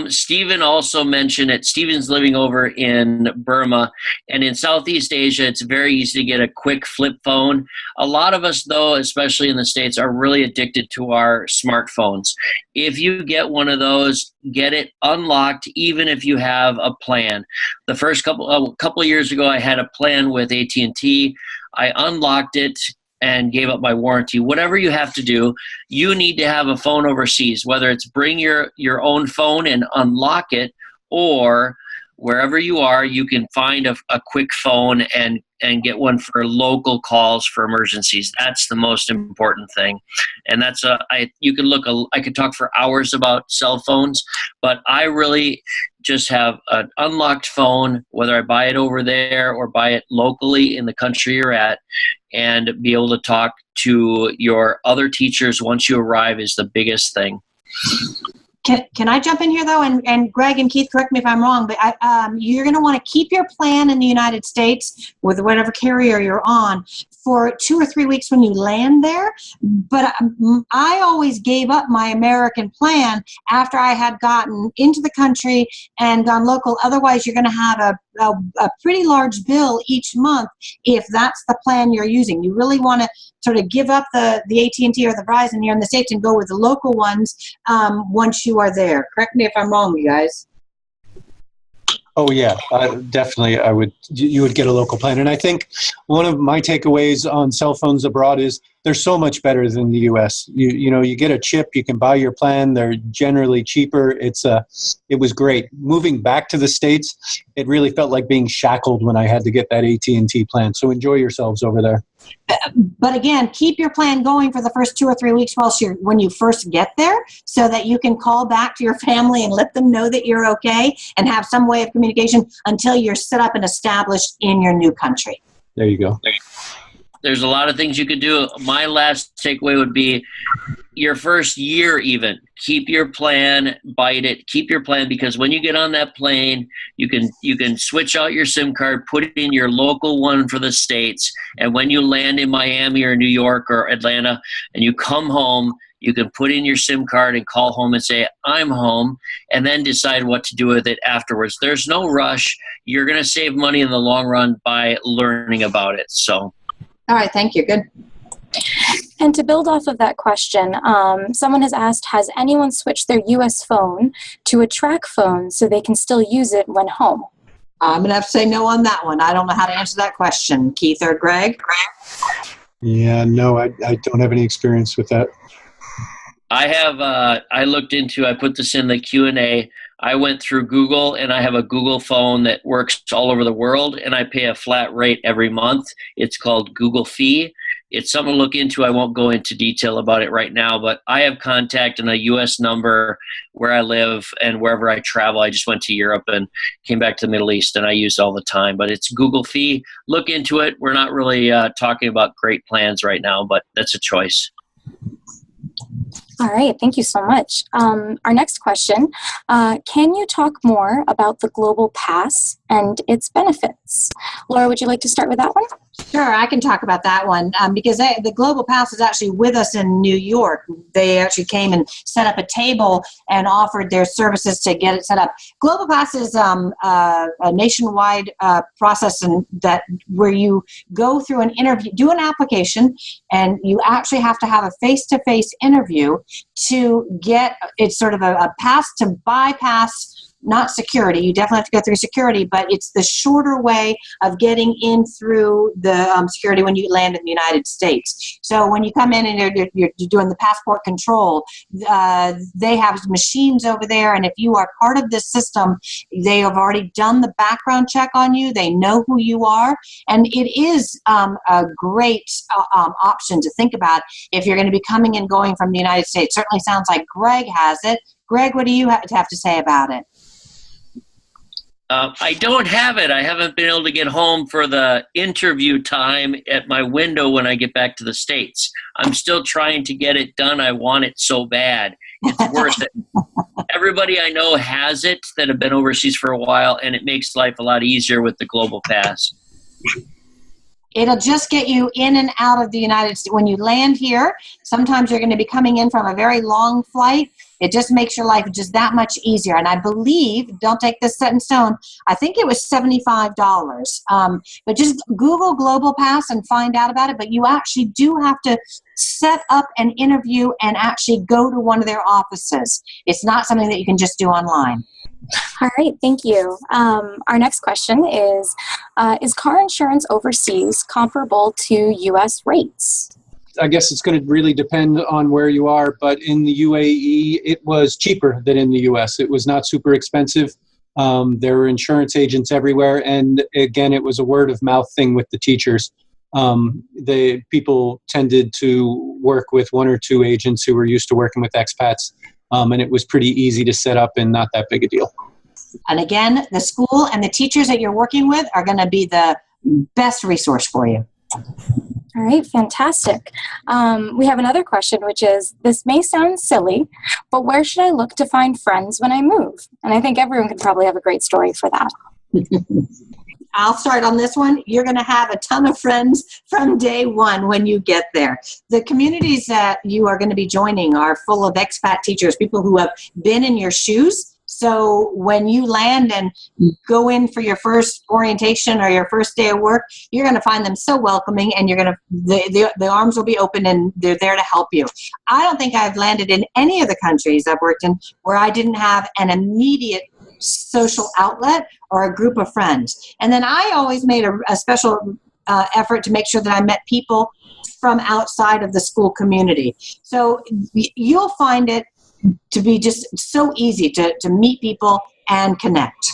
Stephen also mentioned it. Stephen's living over in Burma, and in Southeast Asia, it's very easy to get a quick flip phone. A lot of us, though, especially in the States, are really addicted to our smartphones. If you get one of those, get it unlocked, even if you have a plan. The first couple of years ago, I had a plan with AT&T. I unlocked it and gave up my warranty. Whatever you have to do, you need to have a phone overseas, whether it's bring your own phone and unlock it, or wherever you are, you can find a quick phone and get one for local calls for emergencies. That's the most important thing. And that's I could talk for hours about cell phones, but I really just have an unlocked phone, whether I buy it over there or buy it locally in the country you're at, and be able to talk to your other teachers once you arrive is the biggest thing. Can I jump in here, though? And Greg and Keith, correct me if I'm wrong, but you're going to want to keep your plan in the United States with whatever carrier you're on for 2 or 3 weeks when you land there. But I always gave up my American plan after I had gotten into the country and gone local. Otherwise, you're going to have a pretty large bill each month if that's the plan you're using. You really want to sort of give up the AT&T or the Verizon here in the States and go with the local ones once you are there. Correct me if I'm wrong, you guys. Oh yeah, definitely. You would get a local plan, and I think one of my takeaways on cell phones abroad is they're so much better than the U.S. You get a chip, you can buy your plan. They're generally cheaper. It was great. Moving back to the States, it really felt like being shackled when I had to get that AT&T plan. So enjoy yourselves over there. But again, keep your plan going for the first 2 or 3 weeks when you first get there, so that you can call back to your family and let them know that you're okay and have some way of communication until you're set up and established in your new country. There you go. There's a lot of things you could do. My last takeaway would be your first year even. Keep your plan, bite it, keep your plan, because when you get on that plane, you can switch out your SIM card, put it in your local one for the States, and when you land in Miami or New York or Atlanta and you come home, you can put in your SIM card and call home and say, I'm home, and then decide what to do with it afterwards. There's no rush. You're going to save money in the long run by learning about it. So. All right, thank you. Good. And to build off of that question, someone has asked, has anyone switched their U.S. phone to a Tracfone so they can still use it when home? I'm going to have to say no on that one. I don't know how to answer that question. Keith or Greg? Yeah, no, I don't have any experience with that. I have, I put this in the Q&A. I went through Google, and I have a Google phone that works all over the world, and I pay a flat rate every month. It's called Google Fee. It's something to look into. I won't go into detail about it right now, but I have contact and a U.S. number where I live and wherever I travel. I just went to Europe and came back to the Middle East, and I use it all the time. But it's Google Fee. Look into it. We're not really talking about great plans right now, but that's a choice. All right, thank you so much. Our next question, can you talk more about the Global Pass and its benefits? Laura, would you like to start with that one? Sure, I can talk about that one because the Global Pass is actually with us in New York. They actually came and set up a table and offered their services to get it set up. Global Pass is a nationwide process where you go through an interview, do an application, and you actually have to have a face-to-face interview to get, it's sort of a pass to bypass not security. You definitely have to go through security, but it's the shorter way of getting in through the security when you land in the United States. So when you come in and you're doing the passport control, they have machines over there, and if you are part of this system, they have already done the background check on you. They know who you are, and it is a great option to think about if you're going to be coming and going from the United States. Certainly sounds like Greg has it. Greg, what do you have to say about it? I don't have it. I haven't been able to get home for the interview time at my window when I get back to the States. I'm still trying to get it done. I want it so bad. It's worth it. Everybody I know has it that have been overseas for a while, and it makes life a lot easier with the Global Pass. It'll just get you in and out of the United States. When you land here, sometimes you're going to be coming in from a very long flight. It just makes your life just that much easier. And I believe, don't take this set in stone, I think it was $75. But just Google Global Pass and find out about it. But you actually do have to set up an interview and actually go to one of their offices. It's not something that you can just do online. All right, thank you. Our next question is car insurance overseas comparable to U.S. rates? I guess it's going to really depend on where you are, but in the UAE, it was cheaper than in the US. It was not super expensive. There were insurance agents everywhere, and again, it was a word of mouth thing with the teachers. The people tended to work with one or two agents who were used to working with expats, and it was pretty easy to set up and not that big a deal. And again, the school and the teachers that you're working with are going to be the best resource for you. All right, fantastic. We have another question, which is, this may sound silly, but where should I look to find friends when I move? And I think everyone could probably have a great story for that. I'll start on this one. You're going to have a ton of friends from day one when you get there. The communities that you are going to be joining are full of expat teachers, people who have been in your shoes. So when you land and go in for your first orientation or your first day of work, you're going to find them so welcoming, and you're going to the arms will be open and they're there to help you. I don't think I've landed in any of the countries I've worked in where I didn't have an immediate social outlet or a group of friends. And then I always made a special effort to make sure that I met people from outside of the school community. So you'll find it to be just so easy to meet people and connect.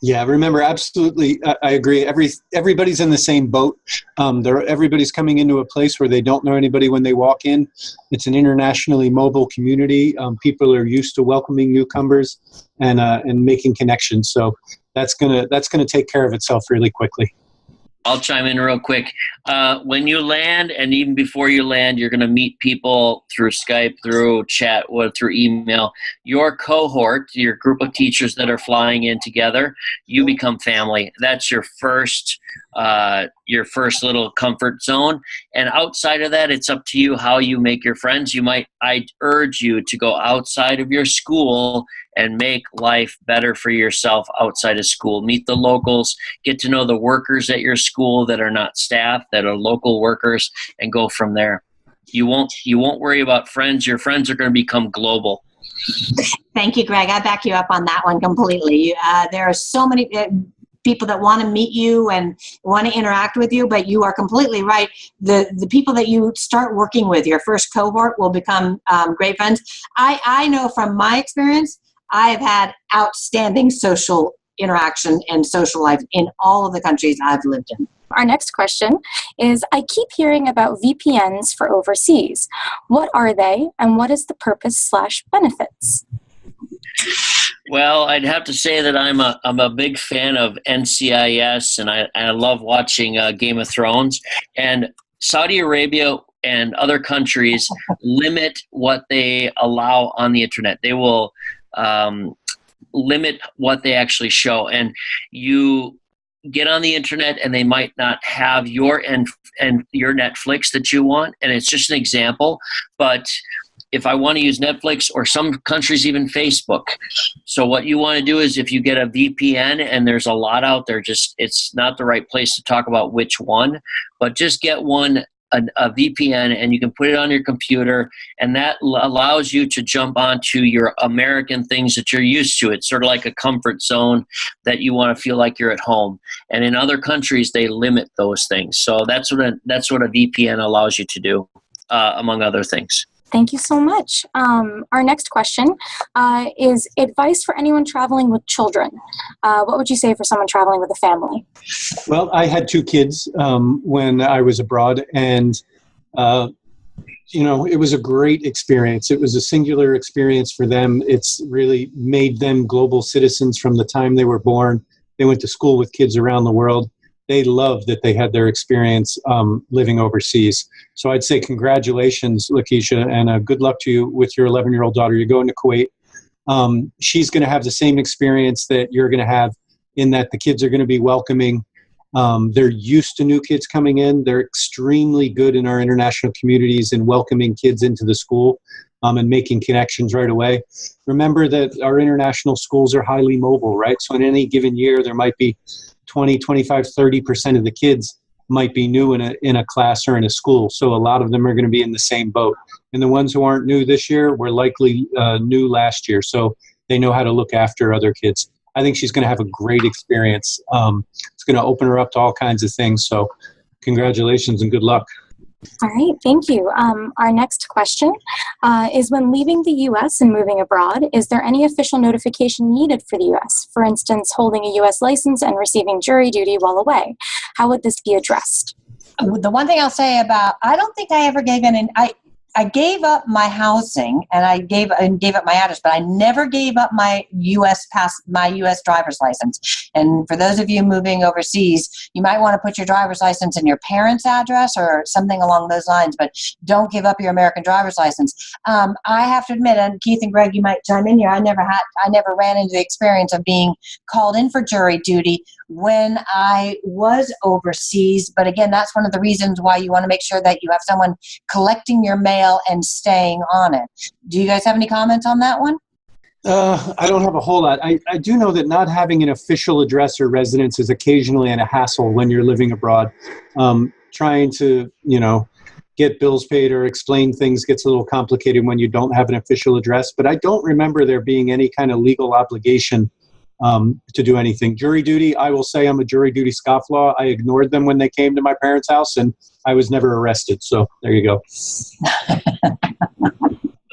Yeah, remember, absolutely, I agree. Everybody's in the same boat. Everybody's coming into a place where they don't know anybody when they walk in. It's an internationally mobile community. People are used to welcoming newcomers and making connections. So that's gonna take care of itself really quickly. I'll chime in real quick. When you land, and even before you land, you're going to meet people through Skype, through chat, or through email. Your cohort, your group of teachers that are flying in together, you become family. That's your first little comfort zone. And outside of that, it's up to you how you make your friends. I'd urge you to go outside of your school and make life better for yourself outside of school. Meet the locals, get to know the workers at your school that are not staff, that are local workers, and go from there. You won't worry about friends. Your friends are going to become global. Thank you, Greg. I back you up on that one completely. There are so many people that want to meet you and want to interact with you, but you are completely right. The people that you start working with, your first cohort, will become great friends. I know from my experience, I've had outstanding social interaction and social life in all of the countries I've lived in. Our next question is, I keep hearing about VPNs for overseas. What are they, and what is the purpose/benefits? Well, I'd have to say that I'm a big fan of NCIS, and I love watching Game of Thrones. And Saudi Arabia and other countries limit what they allow on the internet. They will limit what they actually show. And you get on the internet and they might not have your your Netflix that you want. And it's just an example. But if I want to use Netflix, or some countries even Facebook. So what you want to do is, if you get a VPN, and there's a lot out there, it's not the right place to talk about which one, but just get one, a VPN, and you can put it on your computer, and that allows you to jump onto your American things that you're used to. It's sort of like a comfort zone that you want to feel like you're at home. And in other countries, they limit those things. So that's what a VPN allows you to do, among other things. Thank you so much. Our next question is advice for anyone traveling with children. What would you say for someone traveling with a family? Well, I had 2 kids when I was abroad, and it was a great experience. It was a singular experience for them. It's really made them global citizens from the time they were born. They went to school with kids around the world. They loved that they had their experience living overseas. So I'd say congratulations, Lakeisha, and good luck to you with your 11-year-old daughter. You're going to Kuwait. She's going to have the same experience that you're going to have, in that the kids are going to be welcoming. They're used to new kids coming in. They're extremely good in our international communities in welcoming kids into the school and making connections right away. Remember that our international schools are highly mobile, right? So in any given year, there might be 20, 25, 30% of the kids might be new in a class or in a school. So a lot of them are going to be in the same boat. And the ones who aren't new this year were likely new last year. So they know how to look after other kids. I think she's going to have a great experience. It's going to open her up to all kinds of things. So congratulations and good luck. All right, thank you. Our next question is, when leaving the U.S. and moving abroad, is there any official notification needed for the U.S.? For instance, holding a U.S. license and receiving jury duty while away. How would this be addressed? The one thing I'll say about, I don't think I ever gave I gave up my housing and I gave up my address, but I never gave up my U.S. driver's license. And for those of you moving overseas, you might want to put your driver's license in your parents' address or something along those lines, but don't give up your American driver's license. I have to admit, and Keith and Greg, you might chime in here, I never ran into the experience of being called in for jury duty when I was overseas. But again, that's one of the reasons why you want to make sure that you have someone collecting your mail and staying on it. Do you guys have any comments on that one? I don't have a whole lot. I do know that not having an official address or residence is occasionally a hassle when you're living abroad. Trying to, get bills paid or explain things gets a little complicated when you don't have an official address. But I don't remember there being any kind of legal obligation to do anything. Jury duty, I will say I'm a jury duty scofflaw. I ignored them when they came to my parents' house, and I was never arrested. So there you go.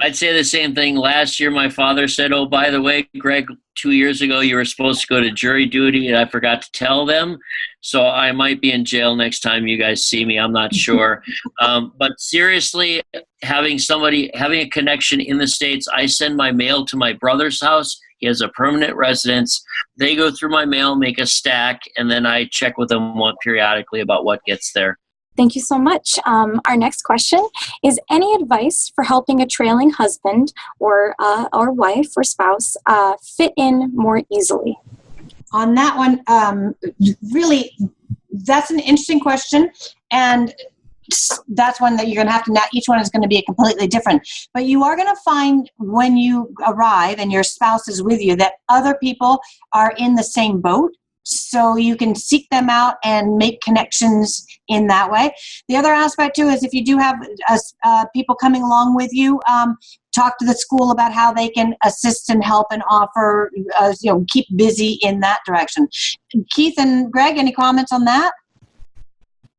I'd say the same thing. Last year, my father said, "Oh, by the way, Greg, 2 years ago, you were supposed to go to jury duty, and I forgot to tell them. So I might be in jail next time you guys see me. I'm not sure." But seriously, having a connection in the States, I send my mail to my brother's house. He has a permanent residence. They go through my mail, make a stack, and then I check with them periodically about what gets there. Thank you so much. Our next question is, any advice for helping a trailing husband or wife or spouse fit in more easily? On that one, really, that's an interesting question. And that's one that you're going to have to, each one is going to be completely different. But you are going to find when you arrive and your spouse is with you that other people are in the same boat. So you can seek them out and make connections in that way. The other aspect too is if you do have people coming along with you, talk to the school about how they can assist and help and offer, keep busy in that direction. Keith and Greg, any comments on that?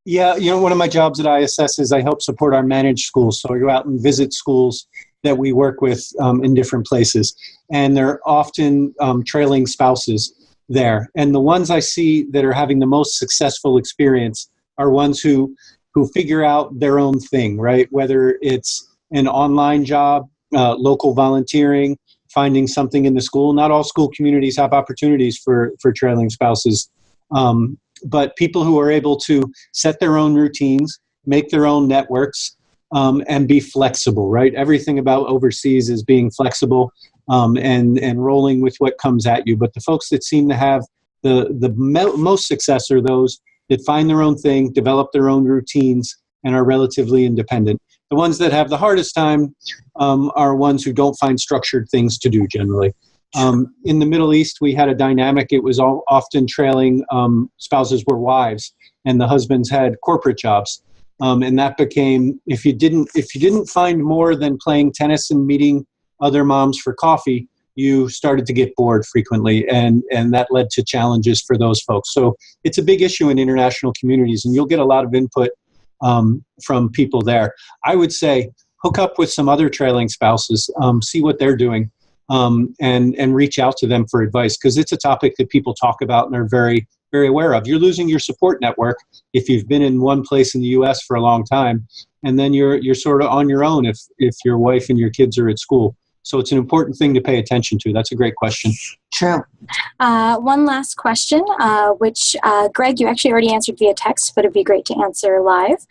Yeah, one of my jobs at ISS is I help support our managed schools. So I go out and visit schools that we work with in different places. And they're often trailing spouses there. And the ones I see that are having the most successful experience are ones who figure out their own thing, right? Whether it's an online job, local volunteering, finding something in the school. Not all school communities have opportunities for trailing spouses. But people who are able to set their own routines, make their own networks, and be flexible, right? Everything about overseas is being flexible and rolling with what comes at you. But the folks that seem to have the most success are those that find their own thing, develop their own routines, and are relatively independent. The ones that have the hardest time are ones who don't find structured things to do generally. In the Middle East, we had a dynamic. It was often trailing spouses were wives, and the husbands had corporate jobs. And that became, if you didn't find more than playing tennis and meeting other moms for coffee, you started to get bored frequently, and that led to challenges for those folks. So it's a big issue in international communities, and you'll get a lot of input from people there. I would say hook up with some other trailing spouses, see what they're doing, and reach out to them for advice, because it's a topic that people talk about and are very, very aware of. You're losing your support network if you've been in one place in the U.S. for a long time, and then you're sort of on your own if your wife and your kids are at school. So it's an important thing to pay attention to. That's a great question. True. One last question, which, Greg, you actually already answered via text, but it'd be great to answer live.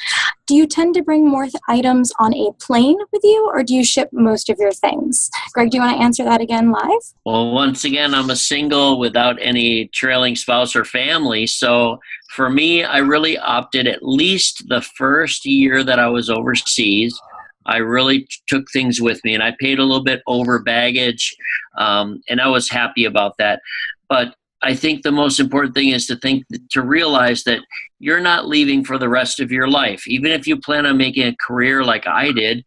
Do you tend to bring more items on a plane with you, or do you ship most of your things? Greg, do you want to answer that again live? Well, once again, I'm a single without any trailing spouse or family. So for me, I really opted, at least the first year that I was overseas, I really took things with me, and I paid a little bit over baggage, and I was happy about that. But I think the most important thing is to realize that you're not leaving for the rest of your life. Even if you plan on making a career like I did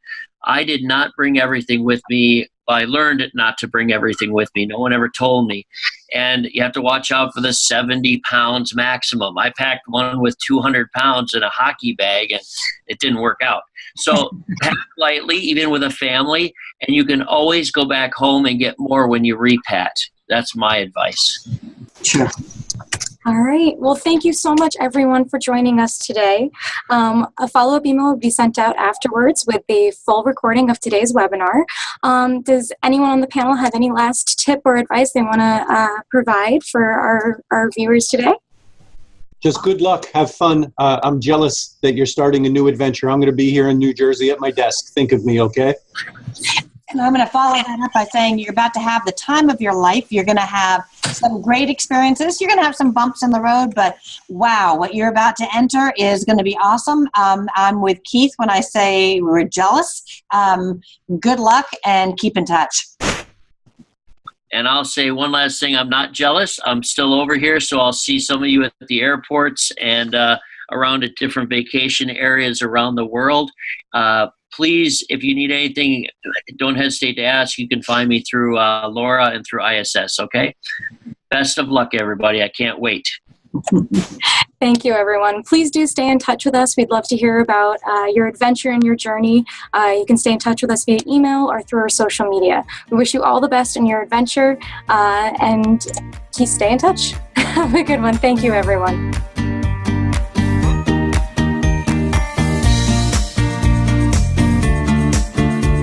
not bring everything with me. I learned not to bring everything with me. No one ever told me. And you have to watch out for the 70 pounds maximum. I packed one with 200 pounds in a hockey bag, and it didn't work out. So pack lightly, even with a family, and you can always go back home and get more when you repat. That's my advice. Sure. All right. Well, thank you so much, everyone, for joining us today. A follow-up email will be sent out afterwards with the full recording of today's webinar. Does anyone on the panel have any last tip or advice they want to provide for our viewers today? Just good luck. Have fun. I'm jealous that you're starting a new adventure. I'm going to be here in New Jersey at my desk. Think of me, okay? And I'm going to follow that up by saying you're about to have the time of your life. You're going to have some great experiences. You're going to have some bumps in the road, but wow, what you're about to enter is going to be awesome. I'm with Keith when I say we're jealous. Good luck and keep in touch. And I'll say one last thing. I'm not jealous. I'm still over here, so I'll see some of you at the airports and around at different vacation areas around the world. Please, if you need anything, don't hesitate to ask. You can find me through Laura and through ISS, okay? Best of luck, everybody. I can't wait. Thank you, everyone. Please do stay in touch with us. We'd love to hear about your adventure and your journey. You can stay in touch with us via email or through our social media. We wish you all the best in your adventure, and please stay in touch. Have a good one. Thank you, everyone.